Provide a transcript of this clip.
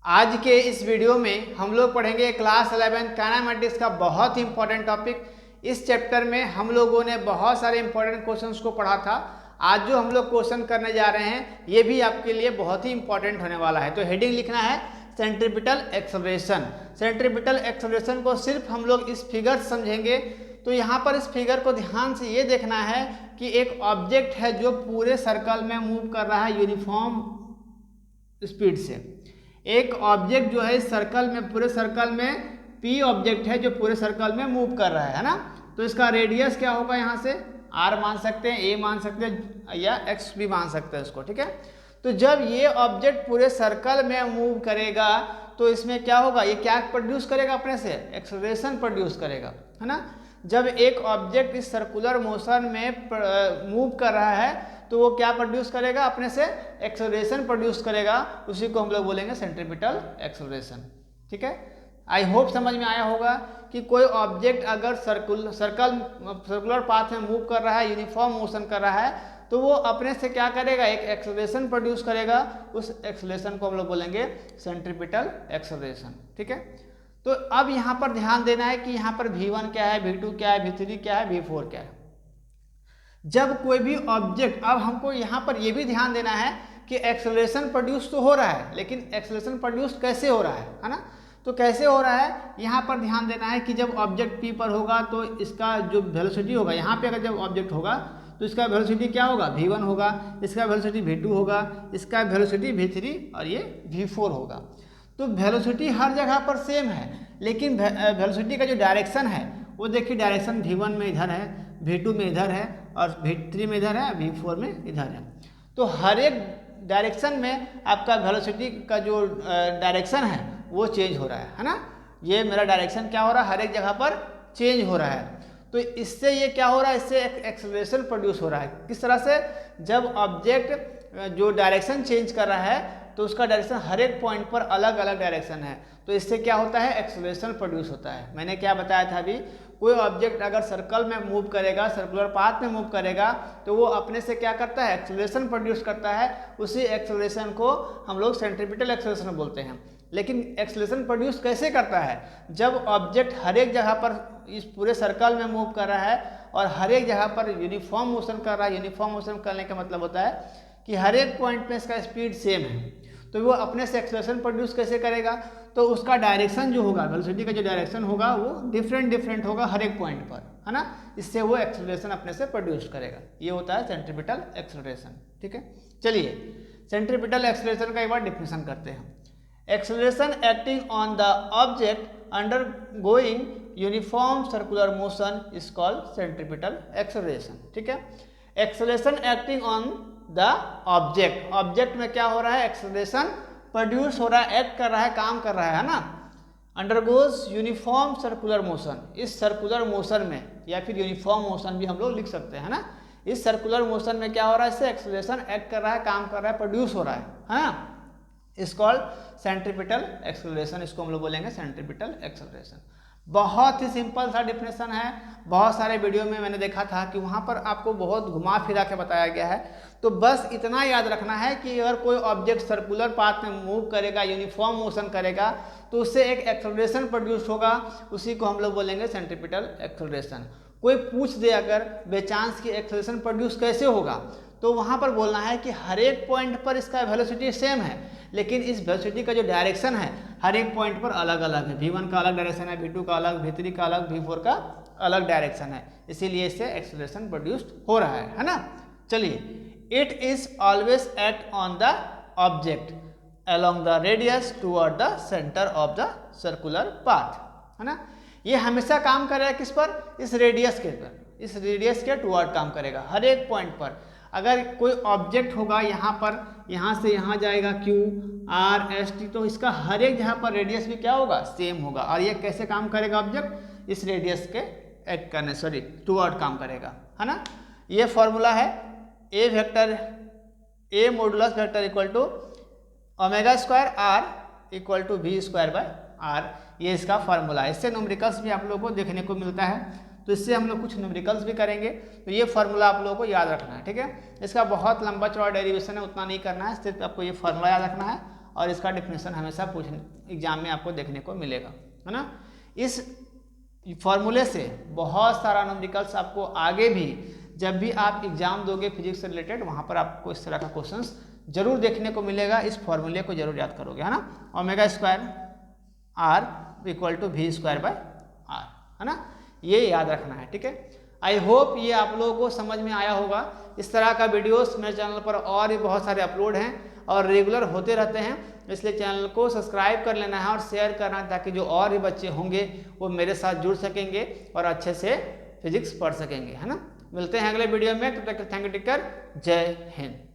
आज के इस वीडियो में हम लोग पढ़ेंगे क्लास 11 काइनेमेटिक्स का बहुत ही इंपॉर्टेंट टॉपिक। इस चैप्टर में हम लोगों ने बहुत सारे इंपॉर्टेंट क्वेश्चंस को पढ़ा था। आज जो हम लोग क्वेश्चन करने जा रहे हैं ये भी आपके लिए बहुत ही इंपॉर्टेंट होने वाला है। तो हेडिंग लिखना है सेंट्रीपिटल एक्सेलरेशन। सेंट्रीपिटल एक्सेलरेशन को सिर्फ हम लोग इस फिगर से समझेंगे। तो यहाँ पर इस फिगर को ध्यान से ये देखना है कि एक ऑब्जेक्ट है जो पूरे सर्कल में मूव कर रहा है यूनिफॉर्म स्पीड से। एक ऑब्जेक्ट जो है इस सर्कल में, पूरे सर्कल में पी ऑब्जेक्ट है जो पूरे सर्कल में मूव कर रहा है ना। तो इसका रेडियस क्या होगा, यहाँ से आर मान सकते हैं, ए मान सकते हैं या एक्स भी मान सकते हैं इसको, ठीक है। तो जब ये ऑब्जेक्ट पूरे सर्कल में मूव करेगा तो इसमें क्या होगा, ये क्या प्रोड्यूस करेगा, अपने से एक्सेलरेशन प्रोड्यूस करेगा, है ना। जब एक ऑब्जेक्ट इस सर्कुलर मोशन में मूव कर रहा है तो वो क्या प्रोड्यूस करेगा, अपने से एक्सेलरेशन प्रोड्यूस करेगा। उसी को हम लोग बोलेंगे सेंट्रीपिटल एक्सेलरेशन, ठीक है। आई होप समझ में आया होगा कि कोई ऑब्जेक्ट अगर सर्कुलर पाथ में मूव कर रहा है, यूनिफॉर्म मोशन कर रहा है, तो वो अपने से क्या करेगा, एक एक्सेलरेशन प्रोड्यूस करेगा। उस एक्सेलरेशन को हम लोग बोलेंगे सेंट्रीपिटल एक्सेलरेशन, ठीक है। तो अब यहाँ पर ध्यान देना है कि यहाँ पर V1 क्या है, V2 क्या है, V3 क्या है, V4 क्या है। जब कोई भी ऑब्जेक्ट, अब हमको यहाँ पर यह भी ध्यान देना है कि एक्सेलरेशन प्रोड्यूस तो हो रहा है, लेकिन एक्सेलरेशन प्रोड्यूस कैसे हो रहा है ना। तो कैसे हो रहा है, यहाँ पर ध्यान देना है कि जब ऑब्जेक्ट P पर होगा तो इसका जो वेलोसिटी होगा, यहाँ पे अगर जब ऑब्जेक्ट होगा तो इसका वेलोसिटी क्या होगा, V1 होगा, इसका वेलोसिटी V2 होगा, इसका वेलोसिटी V3 और ये V4 होगा। तो वेलोसिटी हर जगह पर सेम है, लेकिन वेलोसिटी का जो डायरेक्शन है वो देखिए, डायरेक्शन V1 में इधर है, V2 में इधर है और V3 में इधर है, V4 में इधर है। तो हर एक डायरेक्शन में आपका वेलोसिटी का जो डायरेक्शन है वो चेंज हो रहा है ना। ये मेरा डायरेक्शन क्या हो रहा है, हर एक जगह पर चेंज हो रहा है। तो इससे ये क्या हो रहा है, इससे एक एक्सेलरेशन प्रोड्यूस हो रहा है। किस तरह से, जब ऑब्जेक्ट जो डायरेक्शन चेंज कर रहा है तो उसका डायरेक्शन हर एक पॉइंट पर अलग अलग डायरेक्शन है, तो इससे क्या होता है, एक्सेलरेशन प्रोड्यूस होता है। मैंने क्या बताया था अभी, कोई ऑब्जेक्ट अगर सर्कल में मूव करेगा, सर्कुलर पाथ में मूव करेगा, तो वो अपने से क्या करता है, एक्सेलरेशन प्रोड्यूस करता है। उसी एक्सेलरेशन को हम लोग सेंट्रीपिटल एक्सेलरेशन बोलते हैं। लेकिन एक्सेलरेशन प्रोड्यूस कैसे करता है, जब ऑब्जेक्ट हर एक जगह पर इस पूरे सर्कल में मूव कर रहा है और हर एक जगह पर यूनिफॉर्म मोशन कर रहा है। यूनिफॉर्म मोशन करने का मतलब होता है कि हर एक पॉइंट पे इसका स्पीड सेम है, तो वो अपने से एक्सेलरेशन प्रोड्यूस कैसे करेगा, तो उसका डायरेक्शन जो होगा, वेलोसिटी का जो डायरेक्शन होगा वो डिफरेंट होगा हर एक पॉइंट पर, है ना। इससे वो एक्सेलरेशन अपने से प्रोड्यूस करेगा। ये होता है सेंट्रीपिटल एक्सेलरेशन, ठीक है। चलिए सेंट्रीपिटल एक्सेलरेशन का एक बार डिफिनेशन करते हैं। Acceleration acting on the object undergoing uniform circular motion is called centripetal acceleration, ठीक है। Acceleration acting on the object, object में क्या हो रहा है, एक्सेलरेशन प्रोड्यूस हो रहा है, एक्ट कर रहा है, काम कर रहा है ना। अंडरगोज यूनिफॉर्म सर्कुलर मोशन, इस सर्कुलर मोशन में, या फिर यूनिफॉर्म मोशन भी हम लोग लिख सकते हैं ना। इस सर्कुलर मोशन में क्या हो रहा है, इससे एक्सेलरेशन एक्ट कर रहा है, काम कर रहा है, प्रोड्यूस हो रहा है ना। इस कॉल्ड सेंट्रीपिटल एक्सेलरेशन, इसको हम लोग बोलेंगे सेंट्रीपिटल एक्सेलरेशन। बहुत ही सिंपल सा डिफिनेशन है। बहुत सारे वीडियो में मैंने देखा था कि वहाँ पर आपको बहुत घुमा फिरा के बताया गया है। तो बस इतना याद रखना है कि अगर कोई ऑब्जेक्ट सर्कुलर पाथ में मूव करेगा, यूनिफॉर्म मोशन करेगा, तो उससे एक एक्सेलरेशन प्रोड्यूस होगा। उसी को हम लोग बोलेंगे सेंट्रीपिटल एक्सेलरेशन। कोई पूछ दे अगर बेचांस की एक्सेलरेशन प्रोड्यूस कैसे होगा, तो वहाँ पर बोलना है कि हर एक पॉइंट पर इसका वेलोसिटी सेम है, लेकिन इस वेलोसिटी का जो डायरेक्शन है हर एक पॉइंट पर अलग अलग है। V1 का अलग डायरेक्शन है, V2 का अलग, V3 का अलग, V4 का अलग डायरेक्शन है, इसीलिए इससे एक्सेलरेशन प्रोड्यूस्ड हो रहा है ना। चलिए, it is always act on the object along the radius toward the centre of the circular path, है ना। ये हमेशा काम करेगा किस पर, इस रेडियस के पर, इस रेडियस के टुवर्ड काम करेगा हर एक पॉइंट पर। अगर कोई ऑब्जेक्ट होगा यहाँ पर, यहाँ से यहाँ जाएगा Q R S T, तो इसका हर एक जहाँ पर रेडियस भी क्या होगा, सेम होगा। और ये कैसे काम करेगा ऑब्जेक्ट, इस रेडियस के एक्ट करने टुवर्ड काम करेगा, है ना। ये फॉर्मूला है A vector, A modulus vector equal to omega square R equal to V square by R। ये इसका फॉर्मूला है। इससे न्यूमेरिकल्स भी आप लोगों को देखने को मिलता है, तो इससे हम लोग कुछ न्यूमेरिकल्स भी करेंगे। तो ये फार्मूला आप लोगों को याद रखना है, ठीक है। इसका बहुत लंबा चौड़ा डेरिवेशन है, उतना नहीं करना है, सिर्फ आपको ये फार्मूला याद रखना है और इसका डिफिनेशन हमेशा एग्जाम में आपको देखने को मिलेगा, है ना। इस फॉर्मूले से बहुत सारा न्यूमेरिकल्स आपको आगे भी जब भी आप एग्जाम दोगे फिजिक्स से रिलेटेड, वहाँ पर आपको इस तरह का क्वेश्चंस जरूर देखने को मिलेगा। इस फॉर्मूले को जरूर याद करोगे, है ना। Omega square R equal to V square by R, है ना, ये याद रखना है, ठीक है। आई होप ये आप लोगों को समझ में आया होगा। इस तरह का वीडियोस मेरे चैनल पर और भी बहुत सारे अपलोड हैं और रेगुलर होते रहते हैं, इसलिए चैनल को सब्सक्राइब कर लेना है और शेयर करना है, ताकि जो और भी बच्चे होंगे वो मेरे साथ जुड़ सकेंगे और अच्छे से फिजिक्स पढ़ सकेंगे, है ना। मिलते हैं अगले वीडियो में, तब तक थैंक यू टीचर, जय हिंद।